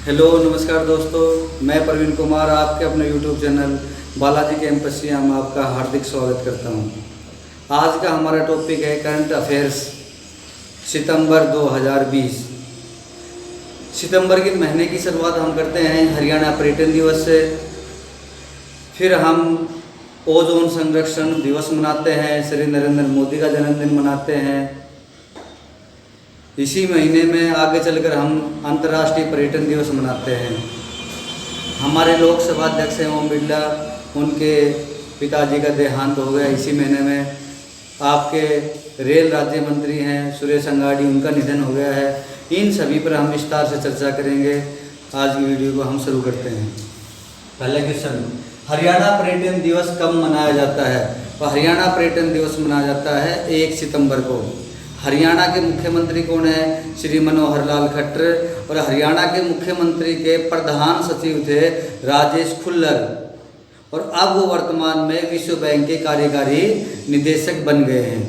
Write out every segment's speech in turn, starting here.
Hello नमस्कार दोस्तों, मैं प्रवीण कुमार आपके अपने यूट्यूब चैनल बालाजी कैंपसिया में आपका हार्दिक स्वागत करता हूं। आज का हमारा टॉपिक है करंट अफेयर्स सितंबर 2020। सितंबर के महीने की शुरुआत हम करते हैं हरियाणा पर्यटन दिवस से। फिर हम ओजोन संरक्षण दिवस मनाते हैं, श्री नरेंद्र मोदी का जन्मदिन मनाते हैं। इसी महीने में आगे चलकर हम अंतर्राष्ट्रीय पर्यटन दिवस मनाते हैं। हमारे लोकसभा अध्यक्ष हैं ओम बिरला, उनके पिताजी का देहांत हो गया इसी महीने में। आपके रेल राज्य मंत्री हैं सुरेश अंगाड़ी, उनका निधन हो गया है। इन सभी पर हम विस्तार से चर्चा करेंगे। आज की वीडियो को हम शुरू करते हैं। पहला क्वेश्चन, हरियाणा पर्यटन दिवस कब मनाया जाता है? तो हरियाणा पर्यटन दिवस मनाया जाता है 1 सितंबर को। हरियाणा के मुख्यमंत्री कौन है? श्री मनोहर लाल खट्टर। और हरियाणा के मुख्यमंत्री के प्रधान सचिव थे राजेश खुल्लर, और अब वो वर्तमान में विश्व बैंक के कार्यकारी निदेशक बन गए हैं।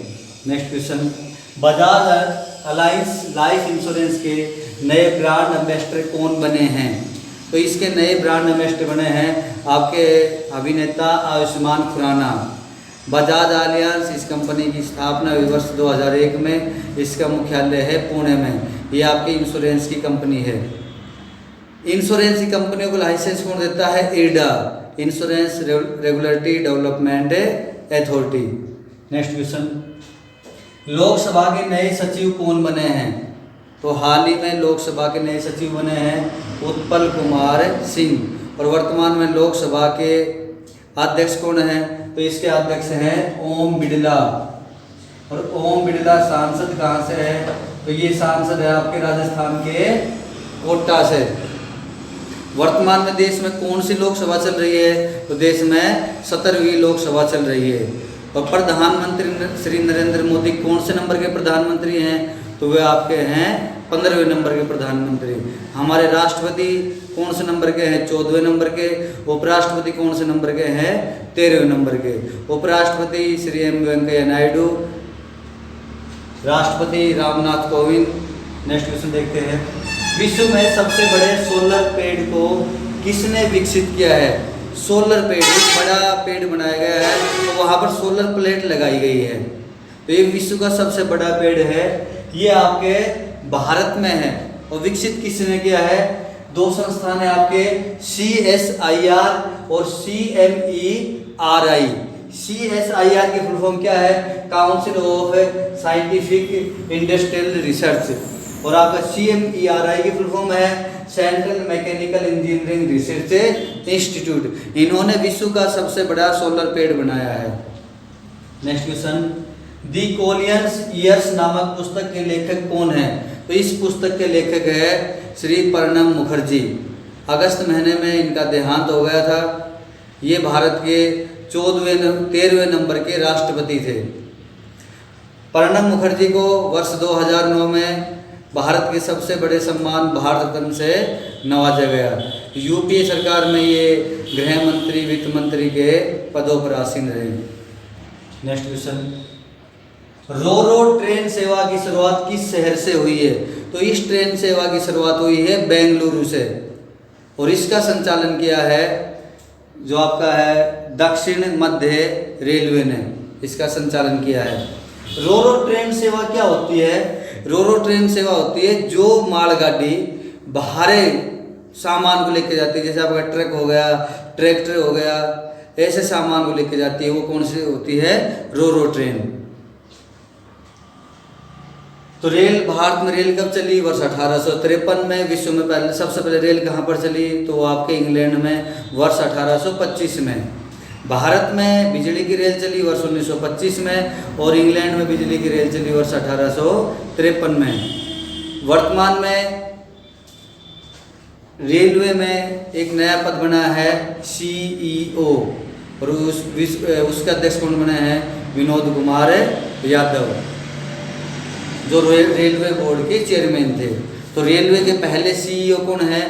Next question, Bajaj alliance life insurance के नए ब्रांड एम्बेसडर कौन बने हैं? तो इसके नए ब्रांड एम्बेसडर बने हैं आपके अभिनेता आयुष्मान खुराना। बजाज अलायंस इस कंपनी की स्थापना हुई वर्ष 2001 में। इसका मुख्यालय है पुणे में। ये आपकी इंश्योरेंस की कंपनी है। इंश्योरेंस की कंपनियों को लाइसेंस कौन देता है? IRDA, insurance regulatory development authority. Next question, Lok Sabha के नए सचिव कौन बने हैं? तो हाल ही में लोकसभा के नए सचिव बने हैं उत्पल कुमार सिंह, और वर्तमान में लोकसभा के अध्यक्ष कौन हैं? तो इसके अध्यक्ष हैं ओम बिड़ला। और ओम बिड़ला सांसद कहाँ से है? तो ये सांसद है आपके राजस्थान के कोटा से। वर्तमान में देश में कौन सी लोकसभा चल रही है? तो देश में 17वीं लोकसभा चल रही है। और प्रधानमंत्री श्री नरेंद्र मोदी कौन से नंबर के प्रधानमंत्री हैं? तो वे आपके हैं 15वें नंबर के प्रधानमंत्री। हमारे राष्ट्रपति कौन से नंबर के हैं? 14वें नंबर के। उपराष्ट्रपति कौन से नंबर के हैं? 13वें नंबर के। उपराष्ट्रपति श्री एम वेंकैया नायडू, राष्ट्रपति रामनाथ कोविंद। नेक्स्ट क्वेश्चन देखते हैं, विश्व में सबसे बड़े सोलर पेड़ को किसने विकसित किया है? सोलर पेड़, एक बड़ा पेड़ बनाया गया है, तो वहाँ पर सोलर प्लेट लगाई गई है। तो ये विश्व का सबसे बड़ा पेड़ है, ये आपके भारत में है। और विकसित किसने किया है? दो संस्थान है आपके, CSIR और CMERI। CSIR की फुल फॉर्म क्या है? Council of scientific industrial research. और आपका CMERI की फुल फॉर्म है central mechanical engineering research institute. इन्होंने विश्व का सबसे बड़ा सोलर पेड़ बनाया है। नेक्स्ट क्वेश्चन, दी कोलियंस ईयर्स नामक पुस्तक के लेखक कौन है? तो इस पुस्तक के लेखक है श्री प्रणब मुखर्जी। अगस्त महीने में इनका देहांत हो गया था। ये भारत के 13वें नंबर के राष्ट्रपति थे। प्रणब मुखर्जी को वर्ष 2009 में भारत के सबसे बड़े सम्मान भारत रत्न से नवाजा गया। UPA सरकार में ये गृह मंत्री, वित्त मंत्री के पदों पर आसीन रहे। नेक्स्ट क्वेश्चन, रोरो ट्रेन सेवा की शुरुआत किस शहर से हुई है? तो इस ट्रेन सेवा की शुरुआत हुई है बेंगलुरु से, और इसका संचालन किया है जो आपका है दक्षिण मध्य रेलवे ने इसका संचालन किया है। रोरो ट्रेन सेवा क्या होती है? रोरो ट्रेन सेवा होती है जो मालगाड़ी भारे सामान को लेके जाती है, जैसे आपका ट्रक हो गया, ट्रैक्टर हो गया, ऐसे सामान को लेके जाती है। वो कौन सी होती है? रोरो ट्रेन। तो रेल, भारत में रेल कब चली? वर्ष 1853 में। विश्व में पहले सबसे पहले रेल कहाँ पर चली? तो आपके इंग्लैंड में वर्ष 1825 में। भारत में बिजली की रेल चली वर्ष 1925 में, और इंग्लैंड में बिजली की रेल चली वर्ष 1853 में। वर्तमान में रेलवे में एक नया पद बना है CEO, और उसका अध्यक्ष कौन बने हैं? विनोद कुमार यादव, जो रेलवे बोर्ड के चेयरमैन थे। तो रेलवे के पहले CEO कौन है?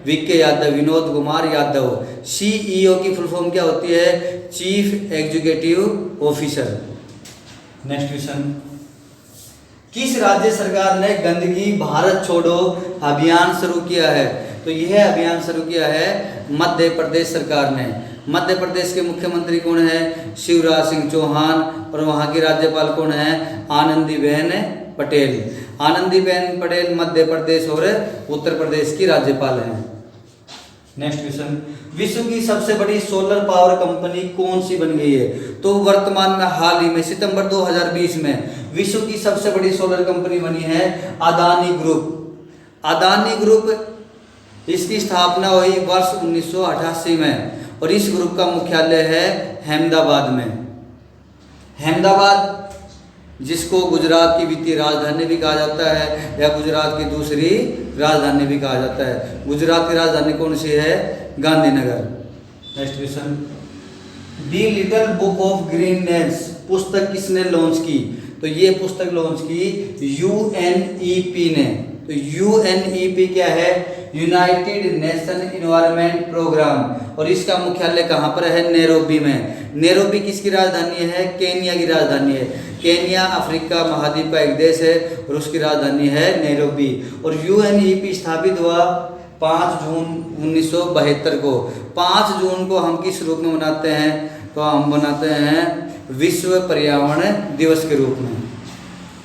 VK यादव, विनोद कुमार यादव। CEO की फुल फॉर्म क्या होती है? Chief executive officer. Next question, किस राज्य सरकार ने गंदगी भारत छोड़ो अभियान शुरू किया है? तो यह अभियान शुरू किया है मध्य प्रदेश सरकार ने। मध्य प्रदेश के मुख्यमंत्री कौन है? शिवराज सिंह चौहान। और वहाँ की राज्यपाल कौन है? आनंदीबेन पटेल। आनंदीबेन पटेल मध्य प्रदेश और उत्तर प्रदेश की राज्यपाल हैं। नेक्स्ट क्वेश्चन, विश्व की सबसे बड़ी सोलर पावर कंपनी कौन सी बन गई है? तो वर्तमान में हाल ही में सितंबर 2020 में विश्व की सबसे बड़ी सोलर कंपनी बनी है अदानी ग्रुप। अदानी ग्रुप, इसकी स्थापना हुई वर्ष 1988 में और इस ग्रुप का मुख्यालय है अहमदाबाद में। अहमदाबाद जिसको गुजरात की वित्तीय राजधानी भी कहा जाता है या गुजरात की दूसरी राजधानी भी कहा जाता है। गुजरात की राजधानी कौन सी है? Gandhinagar. Next question, the little book of green nails पुस्तक किसने लॉन्च की? तो ये पुस्तक लॉन्च की UNEP ने। तो UNEP क्या है? United Nation Environment Programme. और इसका मुख्यालय कहाँ पर है? नैरोबी में। नैरोबी किसकी राजधानी है? केन्या की राजधानी है। केन्या अफ्रीका महाद्वीप का एक देश है और उसकी राजधानी है नैरोबी। और UNEP स्थापित हुआ 5 जून 1972 को। 5 जून को हम किस रूप में मनाते हैं? तो हम मनाते हैं विश्व पर्यावरण दिवस के रूप में।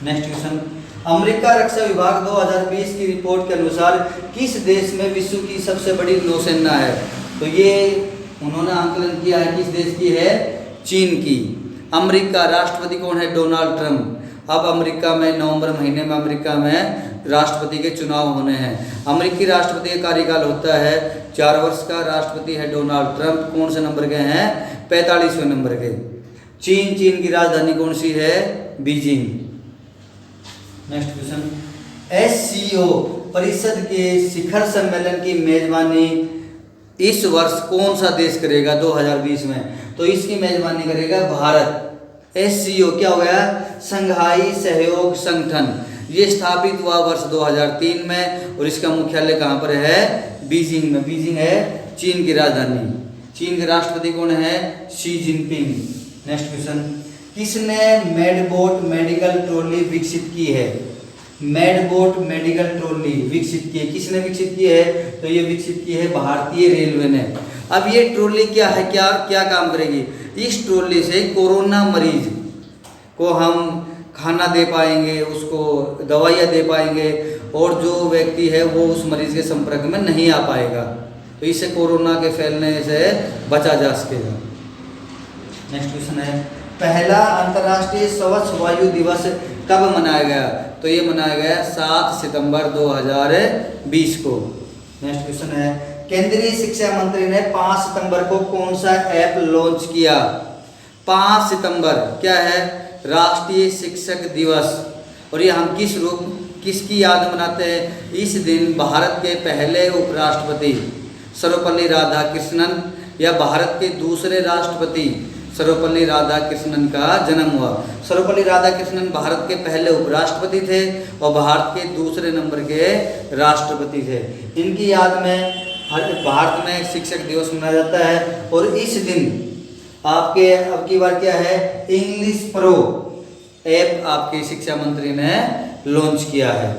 नेक्स्ट क्वेश्चन, अमेरिका रक्षा विभाग 2020 की रिपोर्ट के अनुसार किस देश में विश्व की सबसे बड़ी नौसेना है? तो ये उन्होंने आकलन किया है, किस देश की है? चीन की। अमेरिका राष्ट्रपति कौन है? Donald Trump. अब अमेरिका में नवंबर महीने में अमेरिका में राष्ट्रपति के चुनाव होने हैं। अमेरिकी राष्ट्रपति का कार्यकाल होता है 4 वर्ष का। राष्ट्रपति है डोनाल्ड ट्रंप। कौन से नंबर के हैं? 45वें नंबर के। चीन की राजधानी कौन सी है? बीजिंग। नेक्स्ट क्वेश्चन, SCO परिषद के शिखर सम्मेलन की मेजबानी इस वर्ष कौन सा देश करेगा 2020 में? तो इसकी मेजबानी करेगा भारत। SCO क्या हो गया? संघाई सहयोग संगठन। ये स्थापित हुआ वर्ष 2003 में और इसका मुख्यालय कहाँ पर है? बीजिंग में। बीजिंग है चीन की राजधानी। चीन के राष्ट्रपति कौन है? Xi Jinping. नेक्स्ट क्वेश्चन, किसने मेडबोट मेडिकल ट्रॉली विकसित की है? मेडबोट मेडिकल ट्रॉली विकसित की है। किसने विकसित की है? तो ये विकसित की है भारतीय रेलवे ने। अब ये ट्रॉली क्या है, क्या काम करेगी? इस ट्रॉली से कोरोना मरीज को हम खाना दे पाएंगे, उसको दवाइयाँ दे पाएंगे और जो व्यक्ति है वो उस मरीज के संपर्क में नहीं आ पाएगा। तो इससे कोरोना के फैलने से बचा जा सकेगा। नेक्स्ट क्वेश्चन है, पहला अंतर्राष्ट्रीय स्वच्छ वायु दिवस कब मनाया गया? तो ये मनाया गया 7 सितंबर 2020 को। नेक्स्ट क्वेश्चन है, केंद्रीय शिक्षा मंत्री ने 5 सितंबर को कौन सा ऐप लॉन्च किया? 5 सितंबर क्या है? राष्ट्रीय शिक्षक दिवस। और ये हम किसकी याद मनाते हैं? इस दिन भारत के पहले उपराष्ट्रपति सर्वपल्ली राधाकृष्णन या भारत के दूसरे राष्ट्रपति सर्वपल्ली राधाकृष्णन का जन्म हुआ। सर्वपल्ली राधाकृष्णन भारत के पहले उपराष्ट्रपति थे और भारत के दूसरे नंबर के राष्ट्रपति थे। इनकी याद में भारत में शिक्षक दिवस मनाया जाता है। और इस दिन आपके अब की बार क्या है? इंग्लिश प्रो ऐप आपके शिक्षा मंत्री ने लॉन्च किया है।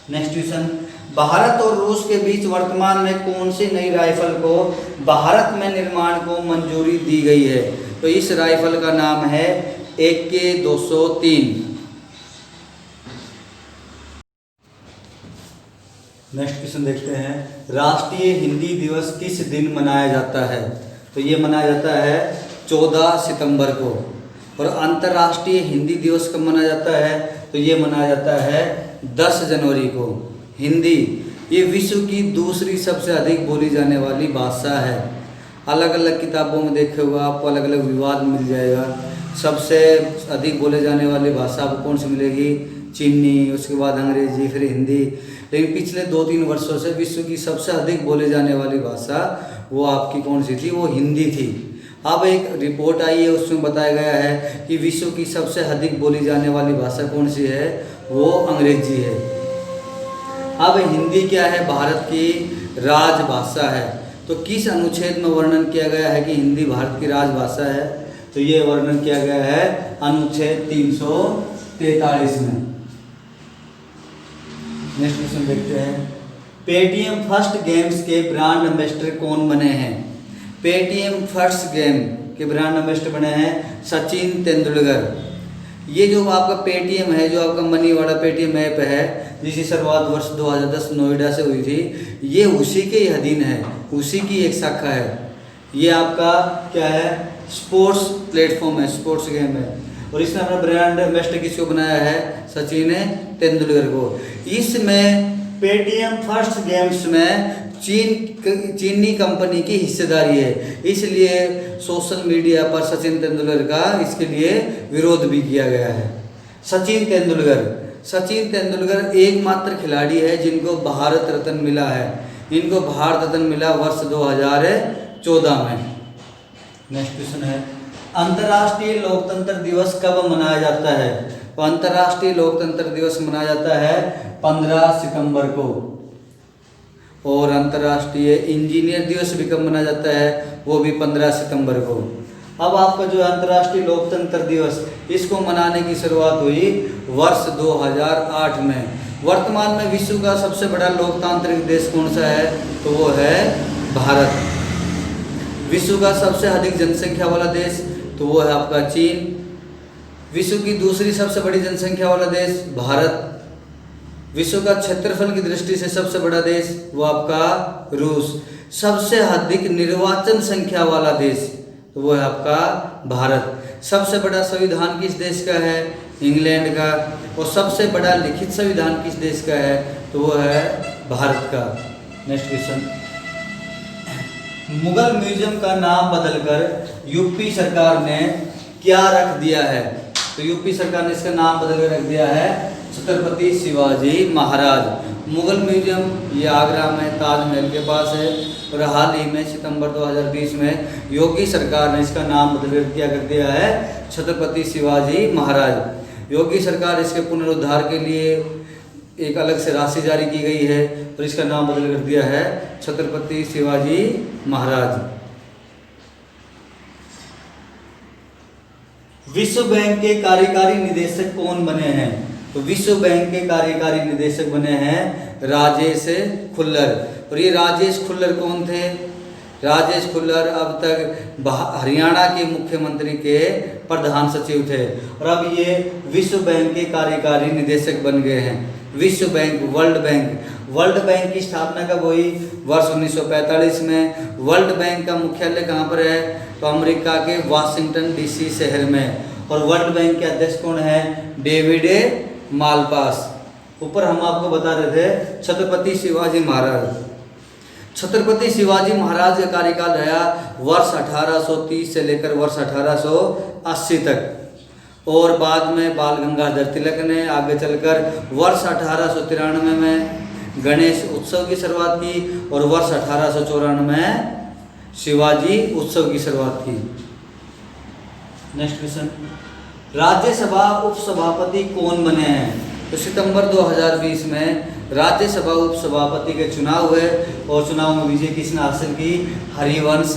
नेक्स्ट क्वेश्चन, भारत और रूस के बीच वर्तमान में कौन सी नई राइफल को भारत में निर्माण को मंजूरी दी गई है? तो इस राइफल का नाम है AK-203। नेक्स्ट क्वेश्चन देखते हैं, राष्ट्रीय हिंदी दिवस किस दिन मनाया जाता है? तो ये मनाया जाता है 14 सितंबर को। और अंतर्राष्ट्रीय हिंदी दिवस कब मनाया जाता है? तो ये मनाया जाता है 10 जनवरी को। हिंदी ये विश्व की दूसरी सबसे अधिक बोली जाने वाली भाषा है। अलग अलग किताबों में देखे हुए आपको अलग अलग विवाद मिल जाएगा। सबसे अधिक बोले जाने वाली भाषा आपको कौन सी मिलेगी? चीनी, उसके बाद अंग्रेजी, फिर हिंदी। लेकिन पिछले 2-3 वर्षों से विश्व की सबसे अधिक बोले जाने वाली भाषा वो आपकी कौन सी थी? वो हिंदी थी। अब एक रिपोर्ट आई है, उसमें बताया गया है कि विश्व की सबसे अधिक बोली जाने वाली भाषा कौन सी है? वो अंग्रेजी है। अब हिंदी क्या है? भारत की राजभाषा है। तो किस अनुच्छेद में वर्णन किया गया है कि हिंदी भारत की राजभाषा है? तो ये वर्णन किया गया है अनुच्छेद 343 में। नेक्स्ट क्वेश्चन देखते हैं, पेटीएम फर्स्ट गेम्स के ब्रांड एम्बेसडर कौन बने हैं? पेटीएम फर्स्ट गेम के ब्रांड एम्बेसडर बने हैं सचिन तेंदुलकर। ये जो आपका पेटीएम है, जो आपका मनी वाला पेटीएम ऐप है, जिसकी शुरुआत वर्ष 2010 नोएडा से हुई थी, ये उसी के ही अधीन है, उसी की एक शाखा है। ये आपका क्या है, स्पोर्ट्स प्लेटफॉर्म है, स्पोर्ट्स गेम है। और इसने अपना ब्रांड एम्बेसडर किसको बनाया है? सचिन तेंदुलकर को। इसमें पेटीएम फर्स्ट गेम्स में चीनी कंपनी की हिस्सेदारी है, इसलिए सोशल मीडिया पर सचिन तेंदुलकर का इसके लिए विरोध भी किया गया है। सचिन तेंदुलकर एकमात्र खिलाड़ी है जिनको भारत रत्न मिला है। इनको भारत रत्न मिला वर्ष 2014 में। नेक्स्ट क्वेश्चन है, अंतर्राष्ट्रीय लोकतंत्र दिवस कब मनाया जाता है? तो अंतर्राष्ट्रीय लोकतंत्र दिवस मनाया जाता है 15 सितंबर को। और अंतर्राष्ट्रीय इंजीनियर दिवस भी कब मनाया जाता है? वो भी 15 सितंबर को। अब आपका जो अंतर्राष्ट्रीय लोकतंत्र दिवस, इसको मनाने की शुरुआत हुई वर्ष 2008 में। वर्तमान में विश्व का सबसे बड़ा लोकतांत्रिक देश कौन सा है? तो वो है भारत। विश्व का सबसे अधिक जनसंख्या वाला देश, तो वो है आपका चीन। विश्व की दूसरी सबसे बड़ी जनसंख्या वाला देश भारत। विश्व का क्षेत्रफल की दृष्टि से सबसे बड़ा देश वो आपका रूस। सबसे अधिक निर्वाचन संख्या वाला देश तो वो है आपका भारत। सबसे बड़ा संविधान किस देश का है? इंग्लैंड का। और सबसे बड़ा लिखित संविधान किस देश का है? तो वो है भारत का। नेक्स्ट क्वेश्चन, मुगल म्यूजियम का नाम बदलकर यूपी सरकार ने क्या रख दिया है? तो यूपी सरकार ने इसका नाम बदलकर रख दिया है छत्रपति शिवाजी महाराज। मुगल म्यूजियम ये आगरा में ताजमहल के पास है। और हाल ही में सितंबर 2020 में योगी सरकार ने इसका नाम बदलकर क्या कर दिया है? छत्रपति शिवाजी महाराज। योगी सरकार इसके पुनरुद्धार के लिए एक अलग से राशि जारी की गई है और इसका नाम बदल कर दिया है छत्रपति शिवाजी महाराज। विश्व बैंक के कार्यकारी निदेशक कौन बने हैं? तो विश्व बैंक के कार्यकारी निदेशक बने हैं राजेश खुल्लर। और ये राजेश खुल्लर कौन थे? राजेश खुल्लर अब तक हरियाणा के मुख्यमंत्री के प्रधान सचिव थे और अब ये विश्व बैंक के कार्यकारी निदेशक बन गए हैं। विश्व बैंक, वर्ल्ड बैंक की स्थापना कब हुई? वर्ष 1945 में। वर्ल्ड बैंक का मुख्यालय कहाँ पर है? तो अमेरिका के वाशिंगटन डीसी शहर में। और वर्ल्ड बैंक के अध्यक्ष कौन है? David Malpass. ऊपर हम आपको बता रहे थे छत्रपति शिवाजी महाराज। छत्रपति शिवाजी महाराज का कार्यकाल रहा वर्ष 1830 से लेकर वर्ष 1880 तक। और बाद में बाल गंगाधर तिलक ने आगे चलकर वर्ष 1893 में गणेश उत्सव की शुरुआत की और वर्ष 1894 में शिवाजी उत्सव की शुरुआत की। नेक्स्ट क्वेश्चन, राज्यसभा उपसभापति कौन बने हैं? तो सितंबर 2020 में राज्यसभा उपसभापति के चुनाव हुए और चुनाव में विजय किसने हासिल की? हरिवंश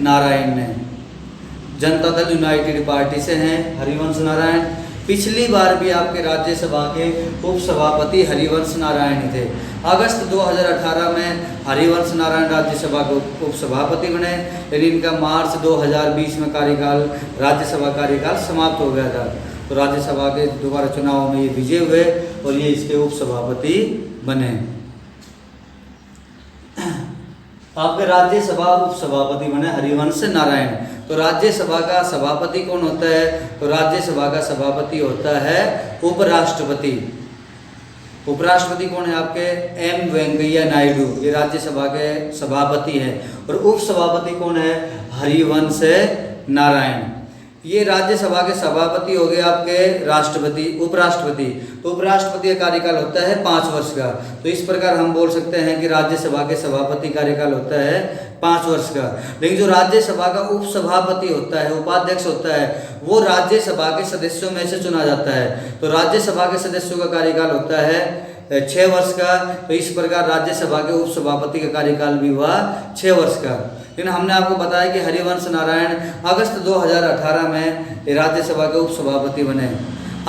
नारायण ने। जनता दल यूनाइटेड पार्टी से हैं हरिवंश नारायण। पिछली बार भी आपके राज्यसभा के उपसभापति हरिवंश नारायण ही थे। अगस्त 2018 में हरिवंश नारायण राज्यसभा के उपसभापति बने, लेकिन इनका मार्च 2020 में राज्यसभा कार्यकाल समाप्त हो गया था। तो राज्यसभा के दोबारा चुनाव में ये विजय हुए और ये इसके उपसभापति बने। आपके राज्यसभा उपसभापति बने हरिवंश नारायण। तो राज्यसभा का सभापति कौन होता है? तो राज्यसभा का सभापति होता है उपराष्ट्रपति। उपराष्ट्रपति कौन है आपके? एम वेंकैया नायडू, ये राज्यसभा के सभापति हैं। और उपसभापति कौन है? हरिवंश नारायण। ये राज्यसभा के सभापति हो गए आपके राष्ट्रपति, उपराष्ट्रपति। तो उपराष्ट्रपति का कार्यकाल होता है 5 वर्ष का। तो इस प्रकार हम बोल सकते हैं कि राज्यसभा के सभापति कार्यकाल होता है 5 वर्ष का। लेकिन जो राज्यसभा का उपसभापति होता है, उपाध्यक्ष होता है, वो राज्यसभा के सदस्यों में से चुना जाता है। तो राज्यसभा के सदस्यों का कार्यकाल होता है 6 वर्ष का। तो इस प्रकार राज्यसभा के उपसभापति का कार्यकाल भी हुआ 6 वर्ष का। लेकिन हमने आपको बताया कि हरिवंश नारायण अगस्त 2018 में राज्यसभा के उपसभापति बने।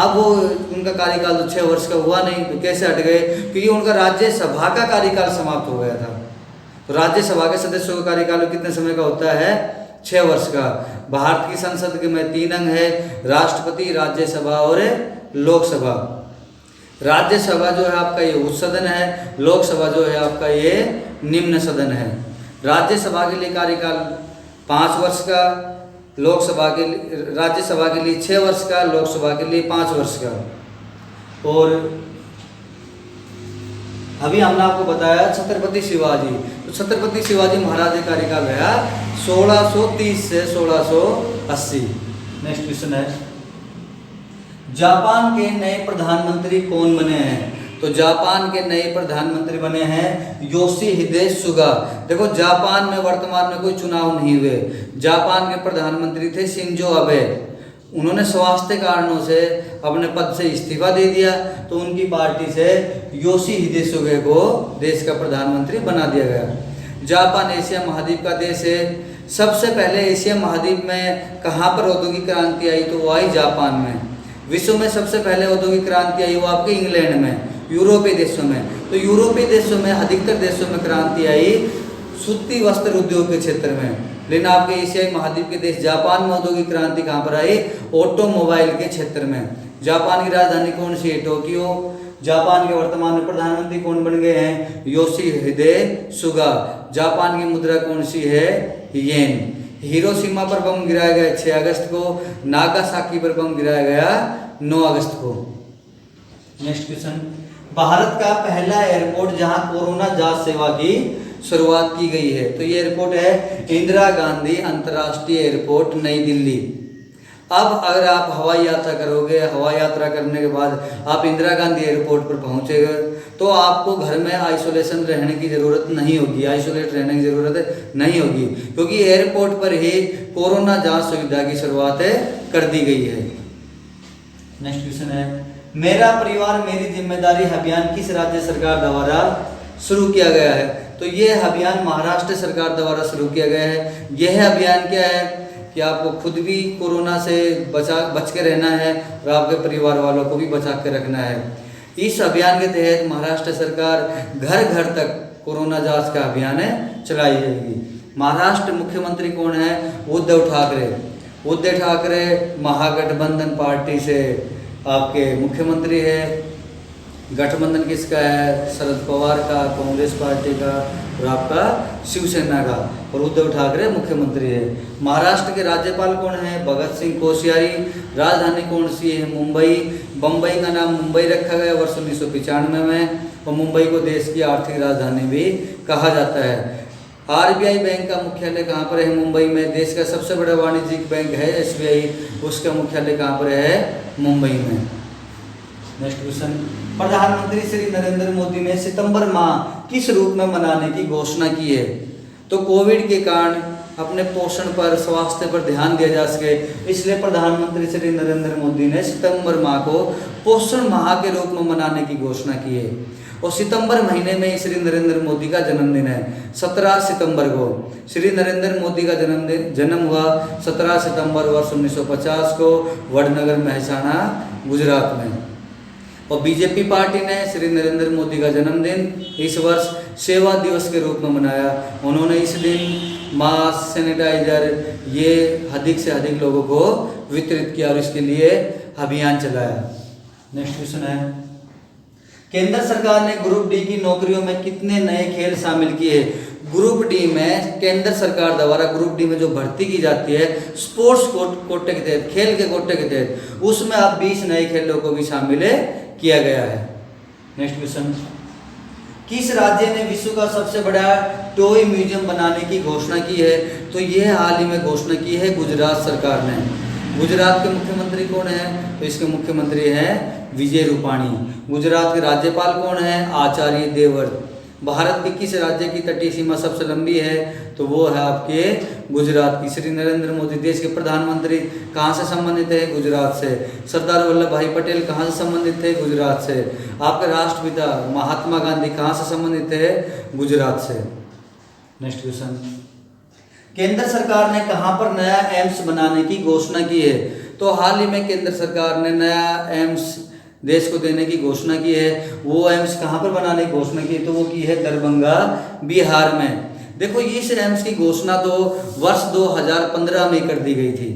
अब वो उनका कार्यकाल तो 6 वर्ष का हुआ नहीं, तो कैसे हट गए? क्योंकि उनका राज्यसभा का कार्यकाल समाप्त हो गया था। तो राज्यसभा के सदस्यों का कार्यकाल कितने समय का होता है? 6 वर्ष का। भारत की संसद के में 3 अंग है, राष्ट्रपति, राज्यसभा और लोकसभा। राज्यसभा जो है आपका ये उच्च सदन है, लोकसभा जो है आपका ये निम्न सदन है। राज्यसभा के लिए कार्यकाल 5 वर्ष का, राज्यसभा के लिए 6 वर्ष का, लोकसभा के लिए 5 वर्ष का। और अभी हमने आपको बताया छत्रपति शिवाजी, तो छत्रपति शिवाजी महाराज का कार्यकाल रहा 1630 से 1680। नेक्स्ट क्वेश्चन है, जापान के नए प्रधानमंत्री कौन बने हैं? तो जापान के नए प्रधानमंत्री बने हैं योशिहिदे सुगा। देखो जापान में वर्तमान में कोई चुनाव नहीं हुए। जापान के प्रधानमंत्री थे शिंजो अबे। उन्होंने स्वास्थ्य कारणों से अपने पद से इस्तीफा दे दिया, तो उनकी पार्टी से योशिहिदे सुगा को देश का प्रधानमंत्री बना दिया गया। जापान एशिया महाद्वीप का देश है। सबसे पहले एशिया महाद्वीप में कहाँ पर औद्योगिक क्रांति आई? तो वो आई जापान में। विश्व में सबसे पहले औद्योगिक क्रांति आई वो आपके इंग्लैंड में, यूरोपीय देशों में। तो यूरोपीय देशों में अधिकतर देशों में क्रांति आई सूती वस्त्र उद्योग के क्षेत्र में, लेकिन आपके एशियाई महाद्वीप के देश जापान में औद्योगिक क्रांति कहाँ पर आई? ऑटोमोबाइल के क्षेत्र में। जापान की राजधानी कौन सी है? टोक्यो। जापान के वर्तमान में प्रधानमंत्री कौन बन गए हैं? Yoshihide Suga. जापान की मुद्रा कौन सी है? येन। हिरोशिमा पर बम गिराया गया 6 अगस्त को, नागासाकी पर बम गिराया गया 9 अगस्त को। नेक्स्ट क्वेश्चन, भारत का पहला एयरपोर्ट जहां कोरोना जांच सेवा की शुरुआत की गई है, तो ये एयरपोर्ट है इंदिरा गांधी अंतर्राष्ट्रीय एयरपोर्ट, नई दिल्ली। अब अगर आप हवाई यात्रा करोगे, हवाई यात्रा करने के बाद आप इंदिरा गांधी एयरपोर्ट पर पहुंचेगा, तो आपको घर में आइसोलेशन रहने की ज़रूरत नहीं होगी, आइसोलेट रहने की ज़रूरत नहीं होगी, क्योंकि एयरपोर्ट पर ही कोरोना जांच सुविधा की शुरुआत कर दी गई है। नेक्स्ट क्वेश्चन है, मेरा परिवार मेरी जिम्मेदारी अभियान किस राज्य सरकार द्वारा शुरू किया गया है? तो ये अभियान महाराष्ट्र सरकार द्वारा शुरू किया गया है। यह अभियान क्या है कि आपको खुद भी कोरोना से बच के रहना है और आपके परिवार वालों को भी बचा के रखना है। इस अभियान के तहत महाराष्ट्र सरकार घर घर तक कोरोना जांच का अभियान चलाई जाएगी। महाराष्ट्र मुख्यमंत्री कौन है? उद्धव ठाकरे। उद्धव ठाकरे महागठबंधन पार्टी से आपके मुख्यमंत्री है। गठबंधन किसका है? शरद पवार का, कांग्रेस पार्टी का और आपका शिवसेना का, और उद्धव ठाकरे मुख्यमंत्री है। महाराष्ट्र के राज्यपाल कौन है? भगत सिंह कोश्यारी। राजधानी कौन सी है? मुंबई। बम्बई का नाम मुंबई रखा गया वर्ष 1995 में, और मुंबई को देश की आर्थिक राजधानी भी कहा जाता है। आरबीआई बैंक का मुख्यालय कहाँ पर है? मुंबई में। देश का सबसे बड़ा वाणिज्यिक बैंक है एसबीआई, उसका मुख्यालय कहाँ पर है? मुंबई में। नेक्स्ट क्वेश्चन, प्रधानमंत्री श्री नरेंद्र मोदी ने सितंबर माह किस रूप में मनाने की घोषणा की है? तो कोविड के कारण अपने पोषण पर, स्वास्थ्य पर ध्यान दिया जा सके, इसलिए प्रधानमंत्री श्री नरेंद्र मोदी ने सितंबर माह को पोषण माह के रूप में मनाने की घोषणा की है। और सितंबर महीने में श्री नरेंद्र मोदी का जन्मदिन है। 17 सितंबर को श्री नरेंद्र मोदी का जन्म हुआ 17 सितंबर वर्ष 1950 को वडनगर, मेहसाणा, गुजरात में। और बीजेपी पार्टी ने श्री नरेंद्र मोदी का जन्मदिन इस वर्ष सेवा दिवस के रूप में मनाया। उन्होंने इस दिन मास्क, सैनिटाइजर ये अधिक से अधिक लोगों को वितरित किया और इसके लिए अभियान चलाया। नेक्स्ट क्वेश्चन है, केंद्र सरकार ने ग्रुप डी की नौकरियों में कितने नए खेल शामिल किए? ग्रुप डी में केंद्र सरकार द्वारा ग्रुप डी में जो भर्ती की जाती है स्पोर्ट्स कोटे के तहत, खेल के कोटे के तहत, उसमें अब 20 नए खेलों को भी शामिल किया गया है। नेक्स्ट क्वेश्चन, किस राज्य ने विश्व का सबसे बड़ा टॉय म्यूजियम बनाने की घोषणा की है? तो यह हाल ही में घोषणा की है गुजरात सरकार ने। गुजरात के मुख्यमंत्री कौन है? तो इसके मुख्यमंत्री हैं विजय रूपाणी। गुजरात के राज्यपाल कौन है? आचार्य देवव्रत। भारत के किस राज्य की तटीय सीमा सबसे लंबी है? तो वो है आपके गुजरात की। श्री नरेंद्र मोदी देश के प्रधानमंत्री कहाँ से संबंधित है? गुजरात से। सरदार वल्लभ भाई पटेल कहाँ से संबंधित थे? गुजरात से। आपके राष्ट्रपिता महात्मा गांधी कहाँ से संबंधित है? गुजरात से। नेक्स्ट क्वेश्चन, केंद्र सरकार ने कहाँ पर नया एम्स बनाने की घोषणा की है? तो हाल ही में केंद्र सरकार ने नया एम्स देश को देने की घोषणा की है। वो एम्स कहाँ पर बनाने की घोषणा की है, तो वो की है दरभंगा बिहार में। देखो इस एम्स की घोषणा तो वर्ष 2015 में कर दी गई थी,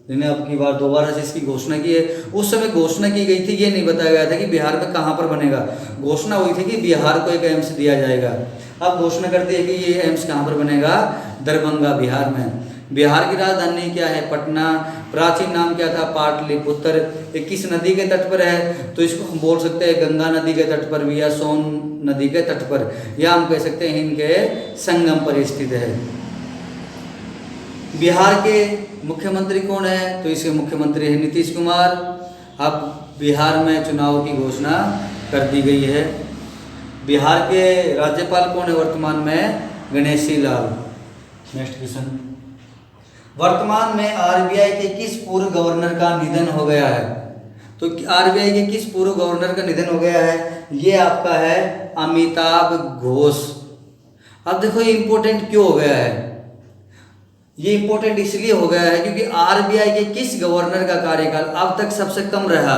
जिन्हें अब की बार दोबारा से इसकी घोषणा की है। उस समय घोषणा की गई थी, ये नहीं बताया गया था कि बिहार में कहाँ पर बनेगा। घोषणा हुई थी कि बिहार को एक एम्स दिया जाएगा। अब घोषणा करती है कि ये एम्स कहाँ पर बनेगा, दरभंगा बिहार में। बिहार की राजधानी क्या है, पटना। प्राचीन नाम क्या था, पाटलिपुत्र। ये किस नदी के तट पर है, तो इसको हम बोल सकते हैं गंगा नदी के तट पर भी, या सोन नदी के तट पर, या हम कह सकते हैं इनके संगम पर स्थित है। बिहार के मुख्यमंत्री कौन है, तो इसके मुख्यमंत्री है नीतीश कुमार। अब बिहार में चुनाव की घोषणा कर दी गई है। बिहार के राज्यपाल कौन है वर्तमान में, गणेशी लाल। नेक्स्ट क्वेश्चन, वर्तमान में आरबीआई के किस पूर्व गवर्नर का निधन हो गया है, तो आरबीआई के किस पूर्व गवर्नर का निधन हो गया है, ये आपका है अमिताभ घोष। अब देखो ये इंपॉर्टेंट क्यों हो गया है, ये इंपॉर्टेंट इसलिए हो गया है क्योंकि आरबीआई के किस गवर्नर का कार्यकाल अब तक सबसे कम रहा,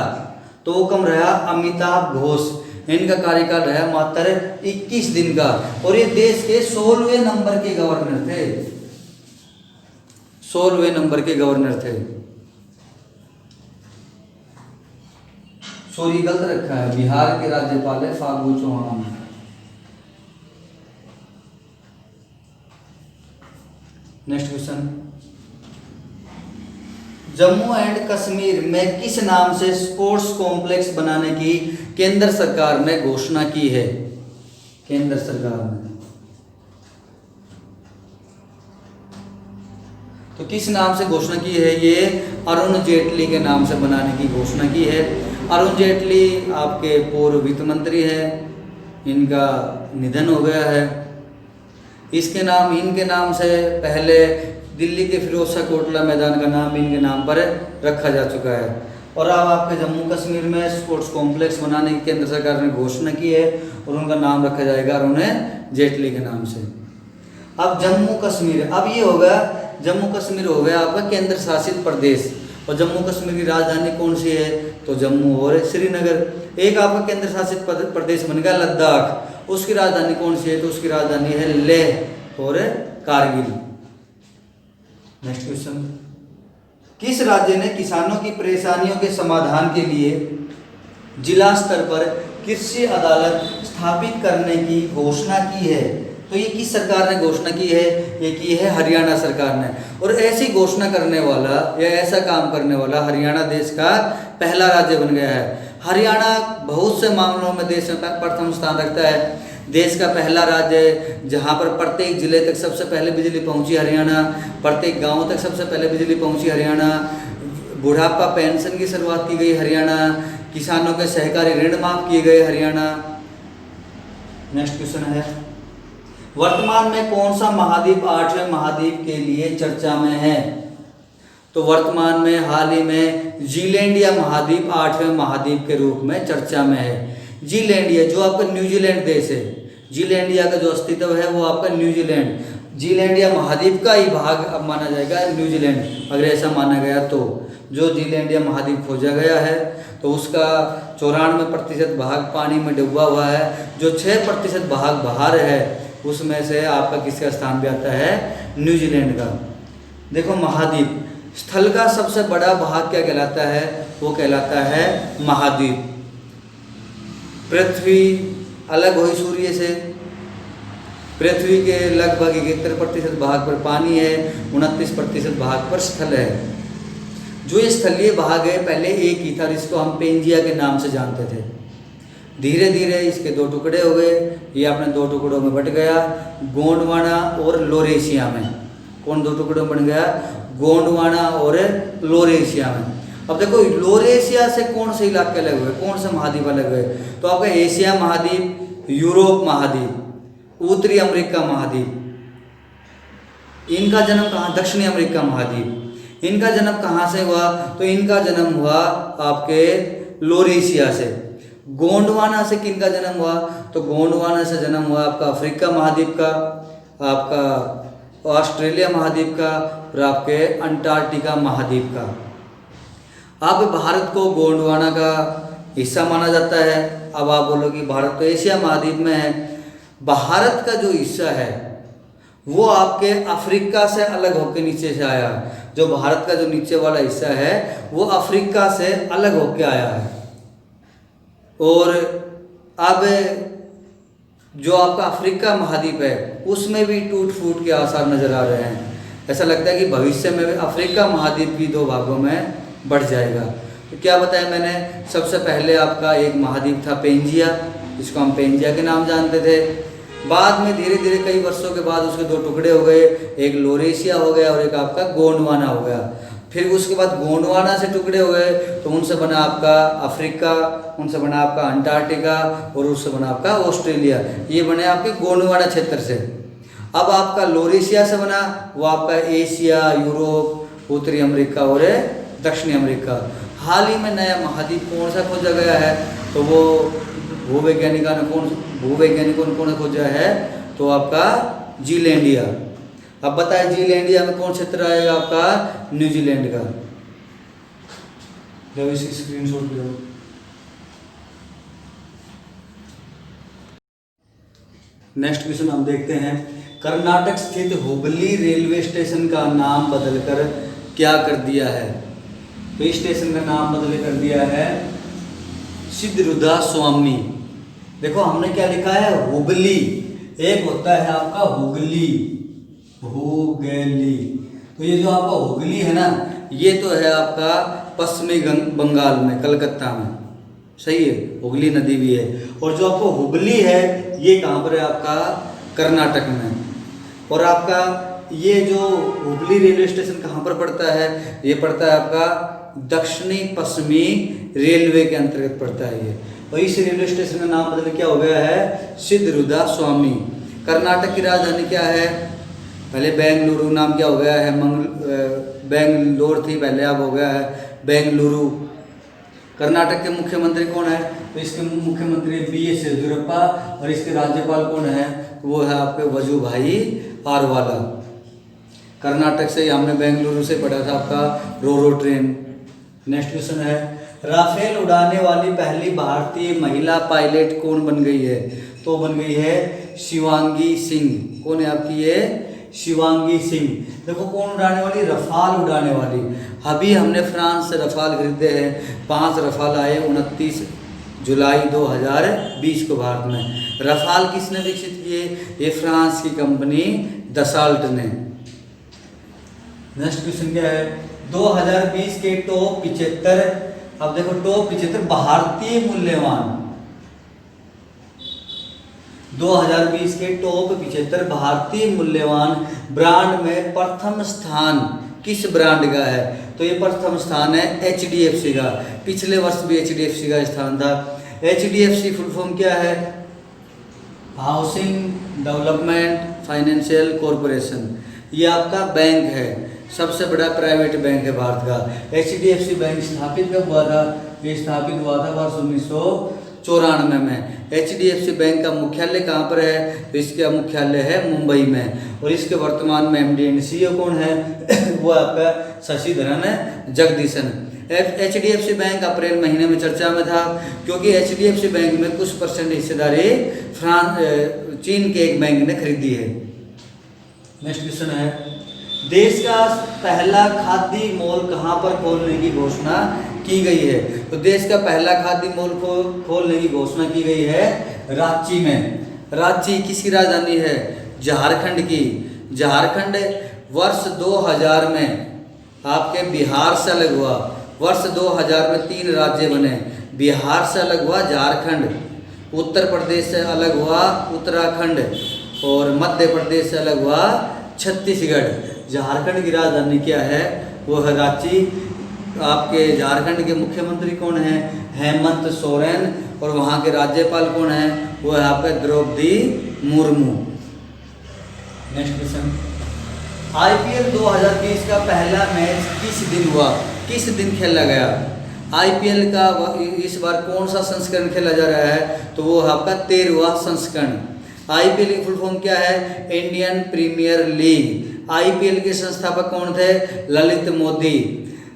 तो वो कम रहा अमिताभ घोष। इनका कार्यकाल रहा मात्र 21 दिन का, और ये देश के 16वें नंबर के गवर्नर थे, 16वें नंबर के गवर्नर थे। सॉरी गलत रखा है, बिहार के राज्यपाल है Phagu Chauhan. Next question, Jammu and Kashmir में किस नाम से स्पोर्ट्स कॉम्प्लेक्स बनाने की केंद्र सरकार ने घोषणा की है, केंद्र सरकार ने, तो किस नाम से घोषणा की है, ये अरुण जेटली के नाम से बनाने की घोषणा की है। अरुण जेटली आपके पूर्व वित्त मंत्री हैं, इनका निधन हो गया है। इनके नाम से पहले दिल्ली के फिरोज शाह कोटला मैदान का नाम इनके नाम पर रखा जा चुका है। और अब आपके जम्मू कश्मीर में स्पोर्ट्स कॉम्प्लेक्स बनाने की केंद्र सरकार ने घोषणा की है, और उनका नाम रखा जाएगा अरुण जेटली के नाम से। अब जम्मू कश्मीर, अब ये होगा जम्मू कश्मीर हो गया आपका केंद्र शासित प्रदेश, और जम्मू कश्मीर की राजधानी कौन सी है, तो जम्मू और श्रीनगर। एक आपका केंद्र शासित प्रदेश बन गया लद्दाख, उसकी राजधानी कौन सी है, तो उसकी राजधानी है लेह और कारगिल। नेक्स्ट क्वेश्चन, किस राज्य ने किसानों की परेशानियों के समाधान के लिए जिला स्तर पर कृषि अदालत स्थापित करने की घोषणा की है, तो ये किस सरकार ने घोषणा की है, ये की है हरियाणा सरकार ने। और ऐसी घोषणा करने वाला या ऐसा काम करने वाला हरियाणा देश का पहला राज्य बन गया है। हरियाणा बहुत से मामलों में देश में प्रथम स्थान रखता है। देश का पहला राज्य है जहाँ पर प्रत्येक जिले तक सबसे पहले बिजली पहुँची हरियाणा, प्रत्येक गाँव तक सबसे पहले बिजली पहुँची हरियाणा, बुढ़ापा पेंशन की शुरुआत की गई हरियाणा, किसानों के सहकारी ऋण माफ किए गए हरियाणा। नेक्स्ट क्वेश्चन है, वर्तमान में कौन सा महाद्वीप 8वें महाद्वीप के लिए चर्चा में है, तो वर्तमान में हाल ही में जीलैंडिया महाद्वीप 8वें महाद्वीप के रूप में चर्चा में है। जीलैंडिया जो आपका न्यूजीलैंड देश है, जीलैंडिया का जो अस्तित्व है वो आपका न्यूजीलैंड, जीलैंडिया महाद्वीप का ही भाग अब माना जाएगा न्यूजीलैंड। अगर ऐसा माना गया तो जो जीलैंडिया महाद्वीप खोजा गया है तो उसका 94% भाग पानी में डूबा हुआ है, जो 6% भाग बाहर है, उसमें से आपका किसका स्थान भी आता है, न्यूजीलैंड का। देखो महाद्वीप स्थल का सबसे बड़ा भाग क्या कहलाता है, वो कहलाता है महाद्वीप। पृथ्वी अलग हुई सूर्य से, पृथ्वी के लगभग 71% भाग पर पानी है, 29% भाग पर स्थल है। जो ये स्थलीय भाग है पहले एक ही था, जिसको हम पेंजिया के नाम से जानते थे। धीरे धीरे इसके दो टुकड़े हो गए, ये अपने दो टुकड़ों में बट गया, गोंडवाना और लोरेशिया में। कौन दो टुकड़ों में बन गया, गोंडवाना और लोरेशिया में। अब देखो लोरेशिया से कौन से इलाके अलग हुए, कौन से महाद्वीप अलग हुए, तो आपका एशिया महाद्वीप, यूरोप महाद्वीप, उत्तरी अमेरिका महाद्वीप। इनका जन्म कहाँ, दक्षिणी अमेरिका महाद्वीप। इनका जन्म कहाँ से हुआ, तो इनका जन्म हुआ आपके लोरेशिया से। गोंडवाना से किनका जन्म हुआ, तो गोंडवाना से जन्म हुआ आपका अफ्रीका महाद्वीप का, आपका ऑस्ट्रेलिया महाद्वीप का और आपके अंटार्कटिका महाद्वीप का। अब भारत को गोंडवाना का हिस्सा माना जाता है। अब आप बोलो कि भारत तो एशिया महाद्वीप में है। भारत का जो हिस्सा है वो आपके अफ्रीका से अलग होकर नीचे से आया है। जो भारत का जो नीचे वाला हिस्सा है वो अफ्रीका से अलग होकर आया है। और अब जो आपका अफ्रीका महाद्वीप है उसमें भी टूट फूट के आसार नज़र आ रहे हैं। ऐसा लगता है कि भविष्य में भी अफ्रीका महाद्वीप भी 2 भागों में बढ़ जाएगा। तो क्या बताया मैंने, सबसे पहले आपका एक महाद्वीप था पेंजिया, जिसको हम पेंजिया के नाम जानते थे। बाद में धीरे धीरे कई वर्षों के बाद उसके 2 टुकड़े हो गए, एक लोरेशिया हो गया और एक आपका गोंडवाना हो गया। फिर उसके बाद गोंडवाना से टुकड़े हुए तो उनसे बना आपका अफ्रीका, उनसे बना आपका अंटार्कटिका और उससे बना आपका ऑस्ट्रेलिया। ये बने आपके गोंडवाना क्षेत्र से। अब आपका लोरेशिया से बना वो आपका एशिया, यूरोप, उत्तरी अमेरिका और दक्षिणी अमेरिका। हाल ही में नया महाद्वीप कौन सा खोजा गया है, तो वो भूवैज्ञानिकों ने कौन खोजा है, तो आपका जीलैंडिया। अब बताए जीलैंडिया में कौन क्षेत्र आएगा, आपका न्यूजीलैंड का। जब इसकी स्क्रीनशॉट ले लो। नेक्स्ट क्वेश्चन हम देखते हैं, कर्नाटक स्थित हुबली रेलवे स्टेशन का नाम बदलकर क्या कर दिया है। तो इस स्टेशन का नाम बदल कर दिया है सिद्धरुद्रा स्वामी। देखो हमने क्या लिखा है, हुबली, एक होता है आपका हुगली, हुगली। तो ये जो आपका हुगली है ना, ये तो है आपका पश्चिमी बंगाल में, कलकत्ता में, सही है, हुगली नदी भी है। और जो आपको हुबली है ये कहाँ पर है, आपका कर्नाटक में। और आपका ये जो हुबली रेलवे स्टेशन कहाँ पर पड़ता है, ये पड़ता है आपका दक्षिणी पश्चिमी रेलवे के अंतर्गत पड़ता है ये। और इस रेलवे स्टेशन का नाम बदल क्या हो गया है, सिद्धरुद्रा स्वामी। कर्नाटक की राजधानी क्या है, पहले बेंगलुरु नाम क्या हो गया है, बेंगलोर थी पहले, अब हो गया है बेंगलुरु। कर्नाटक के मुख्यमंत्री कौन है, तो इसके मुख्यमंत्री BS येदियुरप्पा। और इसके राज्यपाल कौन है, वो है आपके वजुभाई आरवाला। कर्नाटक से हमने बेंगलुरु से पढ़ा था आपका रोरो ट्रेन। नेक्स्ट क्वेश्चन है, राफेल उड़ाने वाली पहली भारतीय महिला पायलट कौन बन गई है, तो बन गई है शिवांगी सिंह। कौन है आपकी ये, शिवांगी सिंह। देखो कौन उड़ाने वाली, रफाल उड़ाने वाली। अभी हमने फ्रांस से रफाल खरीदे हैं, 5 रफाल आए 29 जुलाई 2020 को भारत में। रफाल किसने विकसित किए, ये फ्रांस की कंपनी दसाल्ट ने। नेक्स्ट क्वेश्चन क्या है, 2020 के टॉप 75, अब देखो टॉप 75 भारतीय मूल्यवान, 2020 के टॉप 75 भारतीय मूल्यवान ब्रांड में प्रथम स्थान किस ब्रांड का है, तो ये प्रथम स्थान है HDFC का। पिछले वर्ष भी HDFC का स्थान था। HDFC फुल फॉर्म क्या है, हाउसिंग डेवलपमेंट फाइनेंशियल कॉरपोरेशन। ये आपका बैंक है, सबसे बड़ा प्राइवेट बैंक है भारत का। HDFC बैंक स्थापित कब हुआ था, ये स्थापित हुआ था वर्ष 1994 में। HDFC बैंक का मुख्यालय कहाँ पर है, तो इसका मुख्यालय है मुंबई में। और इसके वर्तमान में MD एंड CEO कौन है वो आपका शशिधरन जगदीशन। HDFC बैंक अप्रैल महीने में चर्चा में था, क्योंकि HDFC बैंक में कुछ % हिस्सेदारी चीन के एक बैंक ने खरीदी है। नेक्स्ट क्वेश्चन है, देश का पहला खादी मॉल कहाँ पर खोलने की घोषणा की गई है, तो देश का पहला खादी मॉल खोलने की घोषणा की गई है रांची में। रांची किसकी राजधानी है, झारखंड की। झारखंड वर्ष 2000 में आपके बिहार से अलग हुआ। वर्ष 2000 में 3 राज्य बने, बिहार से अलग हुआ झारखंड, उत्तर प्रदेश से अलग हुआ उत्तराखंड और मध्य प्रदेश से अलग हुआ छत्तीसगढ़। झारखंड की राजधानी क्या है, वो है रांची। आपके झारखंड के मुख्यमंत्री कौन है, हेमंत सोरेन। और वहाँ के राज्यपाल कौन है, वो है आपका Draupadi Murmu. Next question, IPL 2020 का पहला मैच किस दिन हुआ, किस दिन खेला गया। IPL का इस बार कौन सा संस्करण खेला जा रहा है, तो वो आपका 13वां संस्करण। IPL की फुल फॉर्म क्या है, इंडियन प्रीमियर लीग। IPL के संस्थापक कौन थे, ललित मोदी।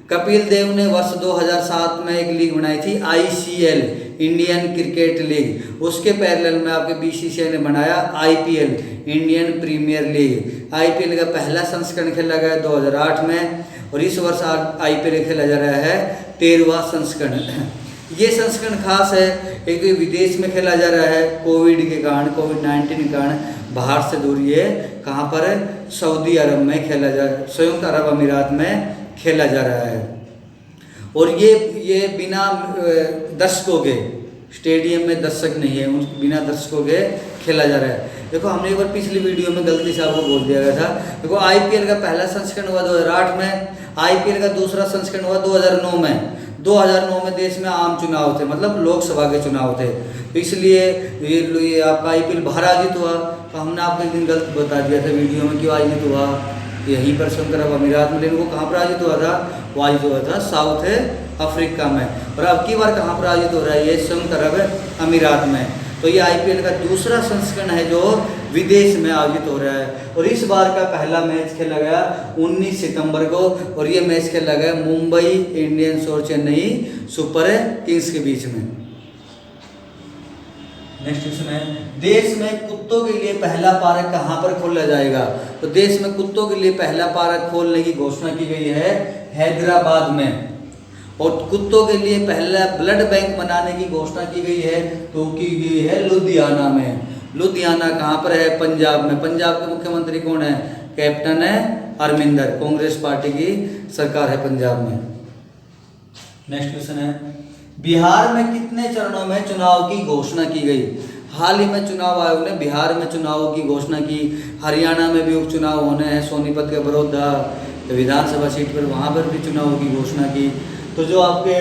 कपिल देव ने वर्ष 2007 में एक लीग बनाई थी ICL, इंडियन क्रिकेट लीग। उसके पैरेलल में आपके BCCI ने बनाया IPL, Indian Premier League. IPL का पहला संस्करण खेला गया 2008 में और इस वर्ष IPL खेला जा रहा है 13वां संस्करण। ये संस्करण खास है, एक तो विदेश में खेला जा रहा है कोविड के कारण, कोविड-19 के कारण बाहर से दूर, ये कहाँ पर है, सऊदी अरब में खेला जा रहा है, संयुक्त अरब अमीरात में खेला जा रहा है। और ये बिना दर्शकों के, स्टेडियम में दर्शक नहीं है, बिना दर्शकों के खेला जा रहा है। देखो हमने एक बार पिछली वीडियो में गलती से आपको बोल दिया गया था। देखो IPL का पहला संस्करण हुआ 2008 में, IPL का दूसरा संस्करण हुआ 2009 में। 2009 में देश में आम चुनाव थे, मतलब लोकसभा के चुनाव थे, तो इसलिए ये आपका IPL बाहर आयोजित हुआ। तो हमने आपको एक दिन गलत बता दिया था वीडियो में, क्यों आयोजित हुआ, यहीं पर संयुक्त अरब अमीरात में। लेकिन वो कहाँ पर आयोजित हुआ था, वो आयोजित हुआ था साउथ अफ्रीका में। और अब की बार कहाँ पर आयोजित हो रहा है, ये संयुक्त अरब अमीरात में। तो ये IPL का दूसरा संस्करण है जो विदेश में आयोजित हो रहा है। और इस बार का पहला मैच खेला गया 19 सितंबर को, और ये मैच खेला गया मुंबई इंडियंस और चेन्नई सुपर किंग्स के बीच में। नेक्स्ट क्वेश्चन है, देश में कुत्तों के लिए पहला पार्क कहाँ पर खोला जाएगा। तो देश में कुत्तों के लिए पहला पार्क खोलने की घोषणा की गई है हैदराबाद में। और कुत्तों के लिए पहला ब्लड बैंक बनाने की घोषणा की गई है, तो की गई है लुधियाना में। लुधियाना कहाँ पर है, पंजाब में। पंजाब के मुख्यमंत्री कौन है, कैप्टन है अमरिंदर, कांग्रेस पार्टी की सरकार है पंजाब में। नेक्स्ट क्वेश्चन है, बिहार में कितने चरणों में चुनाव की घोषणा की गई। हाल ही में चुनाव आयोग ने बिहार में चुनाव की घोषणा की। हरियाणा में भी उपचुनाव होने हैं, सोनीपत के बड़ौदा विधानसभा सीट पर, वहाँ पर भी चुनाव की घोषणा की। तो जो आपके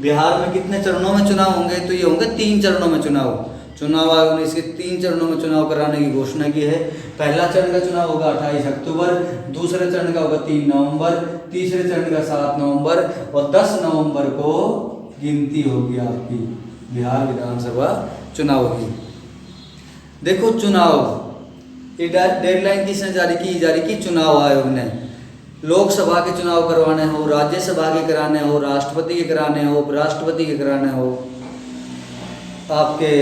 बिहार में कितने चरणों में चुनाव होंगे, तो ये होंगे 3 चरणों में चुनाव। चुनाव आयोग ने इसके 3 चरणों में चुनाव कराने की घोषणा की है। पहला चरण का चुनाव होगा 28 अक्टूबर, दूसरे चरण का होगा 3 नवंबर, तीसरे चरण का 7 नवंबर और 10 नवंबर को गिनती होगी आपकी बिहार विधानसभा चुनाव की। देखो चुनाव, ये डेडलाइन किसने जारी की, चुनाव आयोग ने। लोकसभा के चुनाव करवाने हो, राज्यसभा के कराने हो, राष्ट्रपति के कराने हो, उपराष्ट्रपति के कराने हो, आपके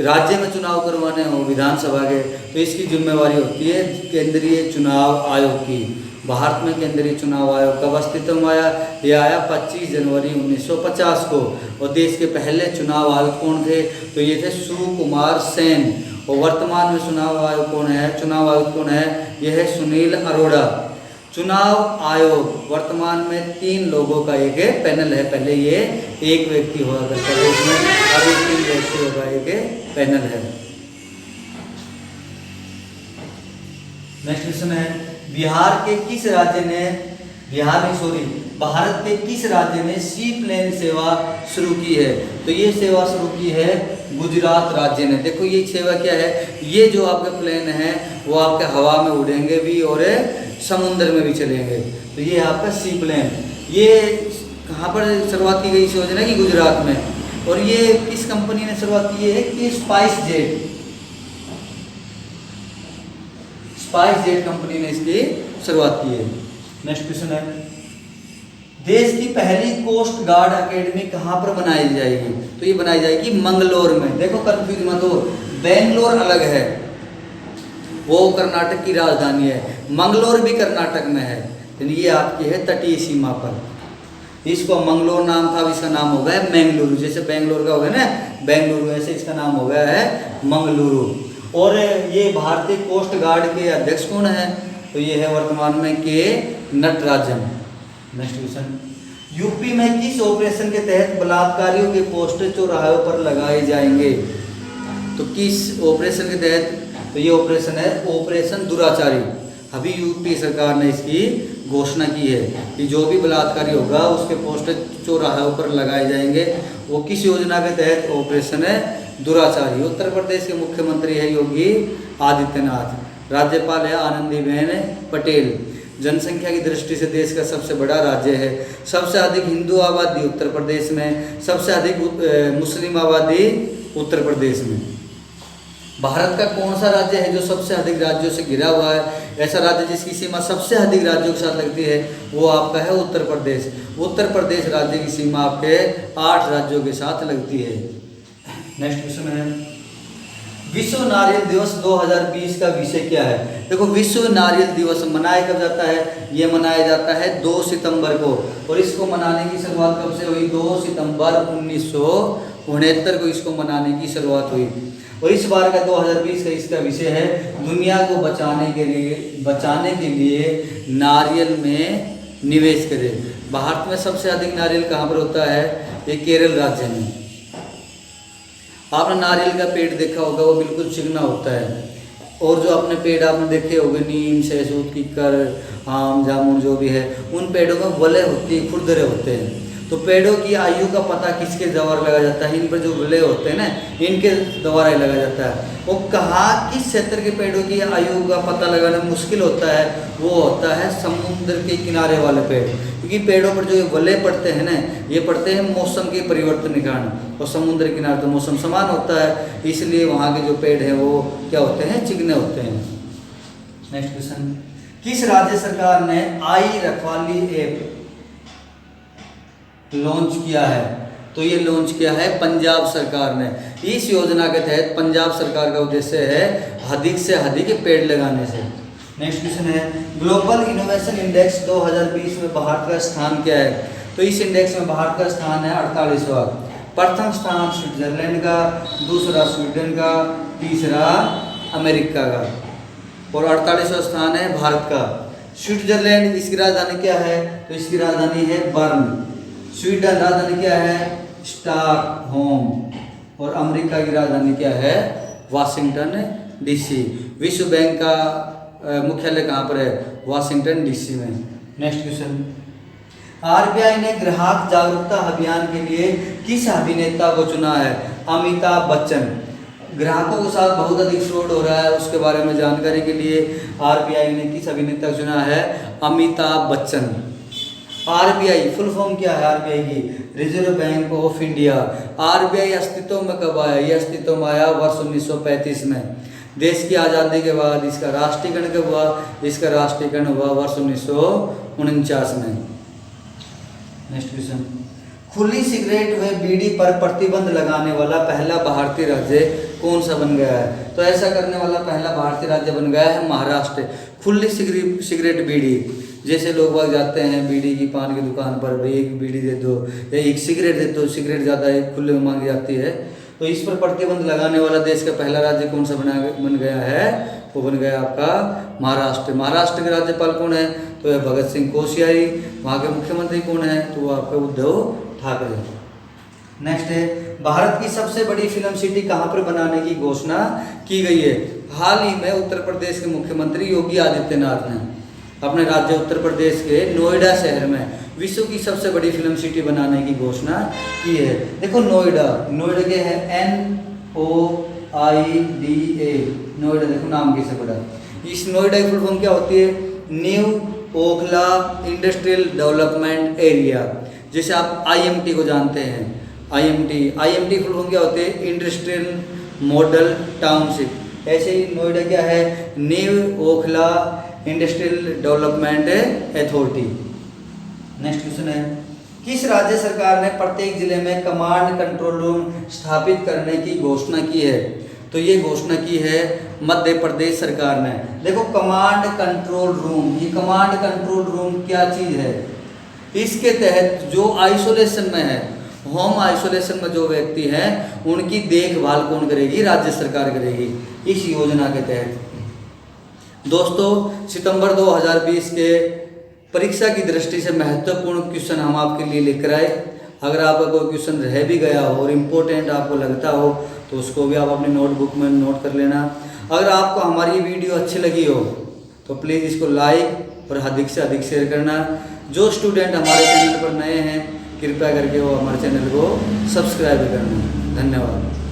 राज्य में चुनाव करवाने हो विधानसभा के, तो इसकी जिम्मेवारी होती है केंद्रीय चुनाव आयोग की। भारत में केंद्रीय चुनाव आयोग कब अस्तित्व में आया, यह आया 25 जनवरी 1950 को। और देश के पहले चुनाव आयुक्त कौन थे, तो ये थे सुकुमार सेन। और वर्तमान में चुनाव आयोग कौन है, चुनाव आयुक्त कौन है, यह है सुनील अरोड़ा। चुनाव आयोग वर्तमान में 3 लोगों का एक पैनल है, पहले ये एक व्यक्ति हुआ करता है, इसमें अभी 3 व्यक्तियों का एक पैनल है। नेक्स्ट क्वेश्चन है, भारत के किस राज्य ने सी प्लेन सेवा शुरू की है। तो ये सेवा शुरू की है गुजरात राज्य ने। देखो ये सेवा क्या है, ये जो आपके प्लेन है वो आपके हवा में उड़ेंगे भी और समुद्र में भी चलेंगे। तो ये आपका सी प्लेन, ये कहाँ पर शुरुआत की गई इस योजना की, गुजरात में। और ये किस कंपनी ने शुरुआत की है कि स्पाइस जेट कंपनी ने इसकी शुरुआत की है। नेक्स्ट क्वेश्चन है, देश की पहली कोस्ट गार्ड एकेडमी कहाँ पर बनाई जाएगी। तो ये बनाई जाएगी मंगलोर में। देखो कंफ्यूज मत हो, बेंगलोर अलग है, वो कर्नाटक की राजधानी है, मंगलोर भी कर्नाटक में है, लेकिन ये आपकी है तटीय सीमा पर। इसको मंगलोर नाम था, अब इसका नाम हो गया मैंगलुरु। जैसे बेंगलोर का हो गया ना बेंगलुरु, ऐसे इसका नाम हो गया है मंगलुरु। और ये भारतीय कोस्ट गार्ड के अध्यक्ष कौन है, तो ये है वर्तमान में के नटराजन। नेक्स्ट क्वेश्चन, यूपी में किस ऑपरेशन के तहत बलात्कारियों के पोस्टर चौराहों पर लगाए जाएंगे। तो किस ऑपरेशन के तहत, तो ये ऑपरेशन है ऑपरेशन दुराचारी। अभी यूपी सरकार ने इसकी घोषणा की है कि जो भी बलात्कारी होगा उसके पोस्टर चौराहों पर लगाए जाएंगे। वो किस योजना के तहत, ऑपरेशन है दुराचारी। उत्तर प्रदेश के मुख्यमंत्री है योगी आदित्यनाथ, राज्यपाल है आनंदीबेन पटेल। जनसंख्या की दृष्टि से देश का सबसे बड़ा राज्य है। सबसे अधिक हिंदू आबादी उत्तर प्रदेश में, सबसे अधिक मुस्लिम आबादी उत्तर प्रदेश में। भारत का कौन सा राज्य है जो सबसे अधिक राज्यों से घिरा हुआ है? ऐसा राज्य जिसकी सीमा सबसे अधिक राज्यों के साथ लगती है वो आपका है उत्तर प्रदेश। उत्तर प्रदेश राज्य की सीमा आपके 8 राज्यों के साथ लगती है। नेक्स्ट क्वेश्चन है, विश्व नारियल दिवस 2020 का विषय क्या है? देखो, विश्व नारियल दिवस मनाया कब जाता है? ये मनाया जाता है 2 सितंबर को, और इसको मनाने की शुरुआत कब से हुई? 2 सितंबर 1969 को इसको मनाने की शुरुआत हुई। और इस बार का 2020 का इसका विषय है दुनिया को बचाने के लिए नारियल में निवेश करें। भारत में सबसे अधिक नारियल कहाँ पर होता है? ये केरल राज्य में। आपने नारियल का पेड़ देखा होगा, वो बिल्कुल चिकना होता है, और जो अपने पेड़ आपने देखे होंगे नीम, सहजूत, कीकर, आम, जामुन जो भी है, उन पेड़ों में वलय होती है, खुरदरे होते हैं। तो पेड़ों की आयु का पता किसके द्वारा लगा जाता है? इन पर जो वलय होते हैं ना, इनके द्वारा ही लगा जाता है। वो कहाँ किस क्षेत्र के पेड़ों की आयु का पता लगाना मुश्किल होता है? वो होता है समुद्र के किनारे वाले पेड़, क्योंकि पेड़ों पर जो ये वलय पड़ते हैं ना, ये पड़ते हैं मौसम के परिवर्तन के कारण, और समुद्र के किनारे तो मौसम समान होता है, इसलिए वहाँ के जो पेड़ हैं वो क्या होते हैं? चिकने होते हैं। नेक्स्ट क्वेश्चन, किस राज्य सरकार ने आई रखवाली ऐप लॉन्च किया है? तो ये लॉन्च किया है पंजाब सरकार ने। इस योजना के तहत पंजाब सरकार का उद्देश्य है अधिक से अधिक पेड़ लगाने से। नेक्स्ट क्वेश्चन है, ग्लोबल इनोवेशन इंडेक्स 2020 में भारत का स्थान क्या है? तो इस इंडेक्स में भारत का स्थान है 48वां। प्रथम स्थान स्विट्जरलैंड का, दूसरा स्वीडन का, तीसरा अमेरिका का, और 48वां स्थान है भारत का। स्विट्जरलैंड, इसकी राजधानी क्या है? तो इसकी राजधानी है बर्न। स्वीडन राजधानी क्या है? स्टॉकहोम। और अमेरिका की राजधानी क्या है? Washington DC. विश्व बैंक का मुख्यालय कहाँ पर है? वाशिंगटन डीसी में। नेक्स्ट क्वेश्चन, आरबीआई ने ग्राहक जागरूकता अभियान के लिए किस अभिनेता को चुना है? अमिताभ बच्चन। ग्राहकों के साथ बहुत अधिक फ्रॉड हो रहा है, उसके बारे में जानकारी के लिए आरबीआई ने किस अभिनेता को चुना है? Amitabh Bachchan. RBI full form क्या है आरबीआई की? Reserve bank of India. RBI अस्तित्व में कब आया? ये अस्तित्व में आया वर्ष 1935 में। देश की आज़ादी के बाद इसका राष्ट्रीयकरण कब हुआ? इसका राष्ट्रीयकरण हुआ वर्ष 1949 में। नेक्स्ट क्वेश्चन, खुली सिगरेट व बीड़ी पर प्रतिबंध लगाने वाला पहला भारतीय राज्य कौन सा बन गया है? तो ऐसा करने वाला पहला भारतीय राज्य बन गया है महाराष्ट्र। खुली सिगरेट बीड़ी, जैसे लोग बाग जाते हैं बीड़ी की पान की दुकान पर, भाई एक बीड़ी दे दो या एक सिगरेट दे दो, सिगरेट ज़्यादा खुले में मांगी जाती है, तो इस पर प्रतिबंध लगाने वाला देश का पहला राज्य कौन सा बन गया है? वो बन गया आपका महाराष्ट्र। महाराष्ट्र के राज्यपाल कौन है? तो यह भगत सिंह कोश्यारी। वहाँ के मुख्यमंत्री कौन है? तो वो आपका उद्धव ठाकरे। नेक्स्ट है, भारत की सबसे बड़ी फिल्म सिटी कहाँ पर बनाने की घोषणा की गई है? हाल ही में उत्तर प्रदेश के मुख्यमंत्री योगी आदित्यनाथ ने अपने राज्य उत्तर प्रदेश के नोएडा शहर में विश्व की सबसे बड़ी फिल्म सिटी बनाने की घोषणा की है। देखो नोएडा के है NOIDA, नोएडा, देखो नाम कैसे पड़ा। इस नोएडा की फुल फॉर्म क्या होती है? New Okhla industrial development area. जैसे आप IMT को जानते हैं, IMT फुल फॉर्म क्या होती है? Industrial model township. ऐसे ही नोएडा क्या है? New Okhla industrial development authority. Next question है, किस राज्य सरकार ने प्रत्येक जिले में कमांड कंट्रोल रूम स्थापित करने की घोषणा की है? तो ये घोषणा की है मध्य प्रदेश सरकार ने। देखो कमांड कंट्रोल रूम, ये कमांड कंट्रोल रूम क्या चीज़ है? इसके तहत जो आइसोलेशन में है, होम आइसोलेशन में जो व्यक्ति हैं उनकी देखभाल कौन करेगी? राज्य सरकार करेगी इस योजना के तहत। दोस्तों, सितंबर 2020 के परीक्षा की दृष्टि से महत्वपूर्ण क्वेश्चन हम आपके लिए लेकर आए। अगर आपका कोई क्वेश्चन रह भी गया हो और इम्पोर्टेंट आपको लगता हो तो उसको भी आप अपनी नोटबुक में नोट कर लेना। अगर आपको हमारी वीडियो अच्छी लगी हो तो प्लीज़ इसको लाइक और अधिक से अधिक शेयर करना। जो स्टूडेंट हमारे चैनल पर नए हैं कृपया करके वो हमारे चैनल को सब्सक्राइब करना। धन्यवाद।